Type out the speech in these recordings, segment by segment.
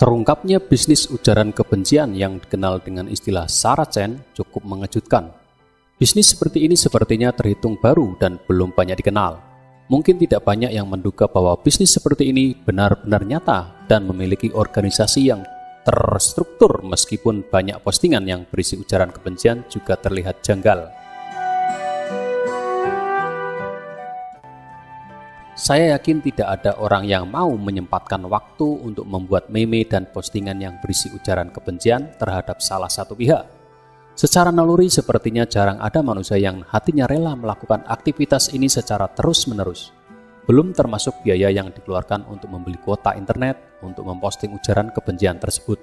Terungkapnya bisnis ujaran kebencian yang dikenal dengan istilah Saracen cukup mengejutkan. Bisnis seperti ini sepertinya terhitung baru dan belum banyak dikenal. Mungkin tidak banyak yang menduga bahwa bisnis seperti ini benar-benar nyata dan memiliki organisasi yang terstruktur, meskipun banyak postingan yang berisi ujaran kebencian juga terlihat janggal. Saya yakin tidak ada orang yang mau menyempatkan waktu untuk membuat meme dan postingan yang berisi ujaran kebencian terhadap salah satu pihak. Secara naluri sepertinya jarang ada manusia yang hatinya rela melakukan aktivitas ini secara terus-menerus. Belum termasuk biaya yang dikeluarkan untuk membeli kuota internet untuk memposting ujaran kebencian tersebut.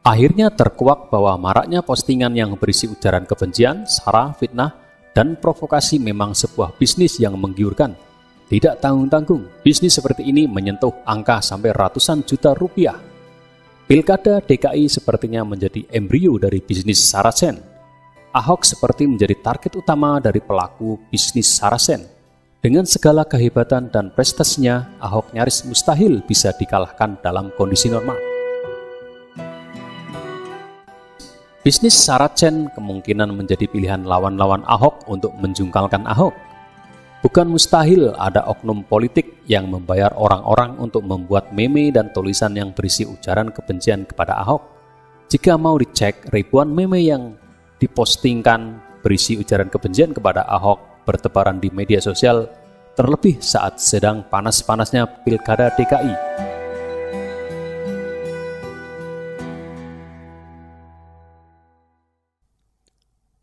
Akhirnya terkuak bahwa maraknya postingan yang berisi ujaran kebencian, sara, fitnah, dan provokasi memang sebuah bisnis yang menggiurkan. Tidak tanggung-tanggung, bisnis seperti ini menyentuh angka sampai ratusan juta rupiah. Pilkada DKI sepertinya menjadi embrio dari bisnis Saracen. Ahok seperti menjadi target utama dari pelaku bisnis Saracen. Dengan segala kehebatan dan prestasinya, Ahok nyaris mustahil bisa dikalahkan dalam kondisi normal. Bisnis Saracen kemungkinan menjadi pilihan lawan-lawan Ahok untuk menjungkalkan Ahok. Bukan mustahil ada oknum politik yang membayar orang-orang untuk membuat meme dan tulisan yang berisi ujaran kebencian kepada Ahok. Jika mau dicek, ribuan meme yang dipostingkan berisi ujaran kebencian kepada Ahok bertebaran di media sosial, terlebih saat sedang panas-panasnya Pilkada DKI.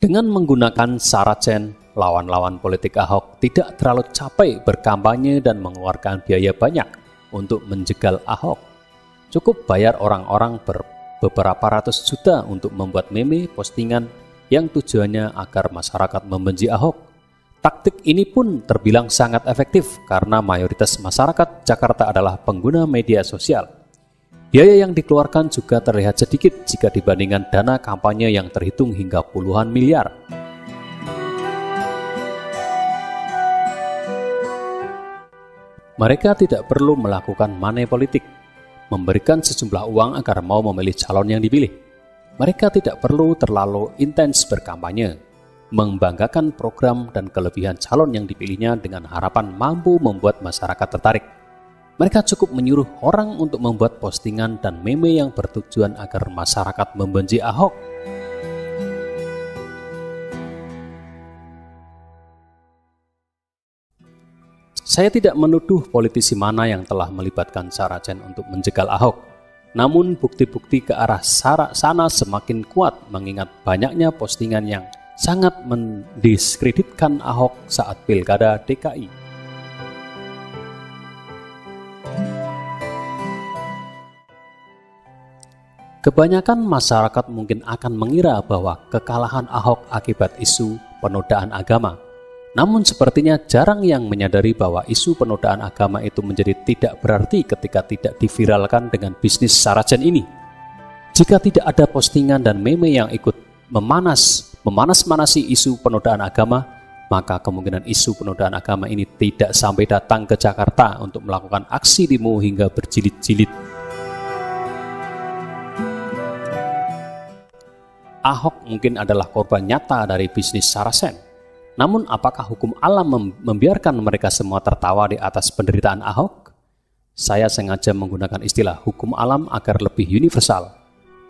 Dengan menggunakan Saracen, lawan-lawan politik Ahok tidak terlalu capek berkampanye dan mengeluarkan biaya banyak untuk menjegal Ahok. Cukup bayar orang-orang beberapa ratus juta untuk membuat meme postingan yang tujuannya agar masyarakat membenci Ahok. Taktik ini pun terbilang sangat efektif karena mayoritas masyarakat Jakarta adalah pengguna media sosial. Biaya yang dikeluarkan juga terlihat sedikit jika dibandingkan dana kampanye yang terhitung hingga puluhan miliar. Mereka tidak perlu melakukan money politik, memberikan sejumlah uang agar mau memilih calon yang dipilih. Mereka tidak perlu terlalu intens berkampanye, membanggakan program dan kelebihan calon yang dipilihnya dengan harapan mampu membuat masyarakat tertarik. Mereka cukup menyuruh orang untuk membuat postingan dan meme yang bertujuan agar masyarakat membenci Ahok. Saya tidak menuduh politisi mana yang telah melibatkan Saracen untuk menjegal Ahok. Namun bukti-bukti ke arah sana semakin kuat mengingat banyaknya postingan yang sangat mendiskreditkan Ahok saat Pilkada DKI. Kebanyakan masyarakat mungkin akan mengira bahwa kekalahan Ahok akibat isu penodaan agama. Namun sepertinya jarang yang menyadari bahwa isu penodaan agama itu menjadi tidak berarti ketika tidak diviralkan dengan bisnis Saracen ini. Jika tidak ada postingan dan meme yang ikut memanas-manasi isu penodaan agama, maka kemungkinan isu penodaan agama ini tidak sampai datang ke Jakarta untuk melakukan aksi demo hingga berjilid-jilid. Ahok mungkin adalah korban nyata dari bisnis Saracen. Namun apakah hukum alam membiarkan mereka semua tertawa di atas penderitaan Ahok? Saya sengaja menggunakan istilah hukum alam agar lebih universal.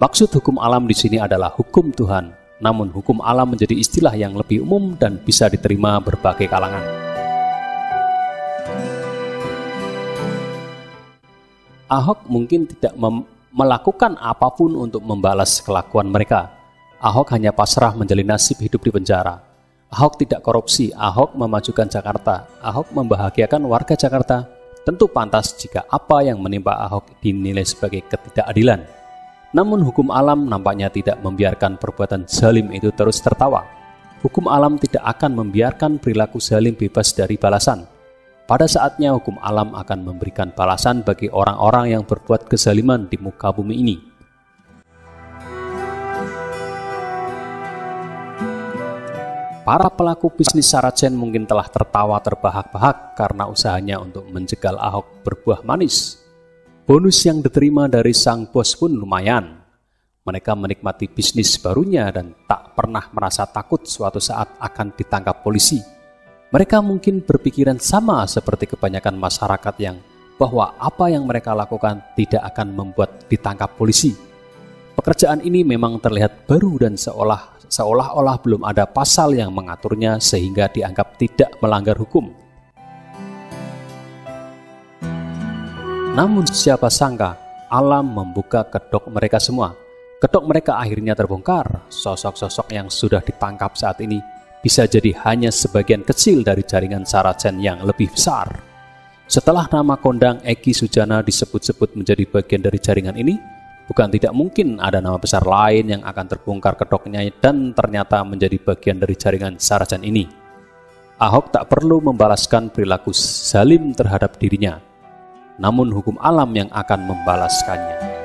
Maksud hukum alam di sini adalah hukum Tuhan. Namun hukum alam menjadi istilah yang lebih umum dan bisa diterima berbagai kalangan. Ahok mungkin tidak melakukan apapun untuk membalas kelakuan mereka. Ahok hanya pasrah menjalani nasib hidup di penjara. Ahok tidak korupsi, Ahok memajukan Jakarta, Ahok membahagiakan warga Jakarta. Tentu pantas jika apa yang menimpa Ahok dinilai sebagai ketidakadilan. Namun hukum alam nampaknya tidak membiarkan perbuatan zalim itu terus tertawa. Hukum alam tidak akan membiarkan perilaku zalim bebas dari balasan. Pada saatnya hukum alam akan memberikan balasan bagi orang-orang yang berbuat kezaliman di muka bumi ini. Para pelaku bisnis Saracen mungkin telah tertawa terbahak-bahak karena usahanya untuk menjegal Ahok berbuah manis. Bonus yang diterima dari sang bos pun lumayan. Mereka menikmati bisnis barunya dan tak pernah merasa takut suatu saat akan ditangkap polisi. Mereka mungkin berpikiran sama seperti kebanyakan masyarakat yang bahwa apa yang mereka lakukan tidak akan membuat ditangkap polisi. Pekerjaan ini memang terlihat baru dan seolah-olah belum ada pasal yang mengaturnya sehingga dianggap tidak melanggar hukum. Namun siapa sangka alam membuka kedok mereka semua. Kedok mereka akhirnya terbongkar. Sosok-sosok yang sudah ditangkap saat ini bisa jadi hanya sebagian kecil dari jaringan Saracen yang lebih besar. Setelah nama kondang Eki Sujana disebut-sebut menjadi bagian dari jaringan ini, bukan tidak mungkin ada nama besar lain yang akan terbongkar kedoknya dan ternyata menjadi bagian dari jaringan Saracen ini. Ahok tak perlu membalaskan perilaku zalim terhadap dirinya, namun hukum alam yang akan membalaskannya.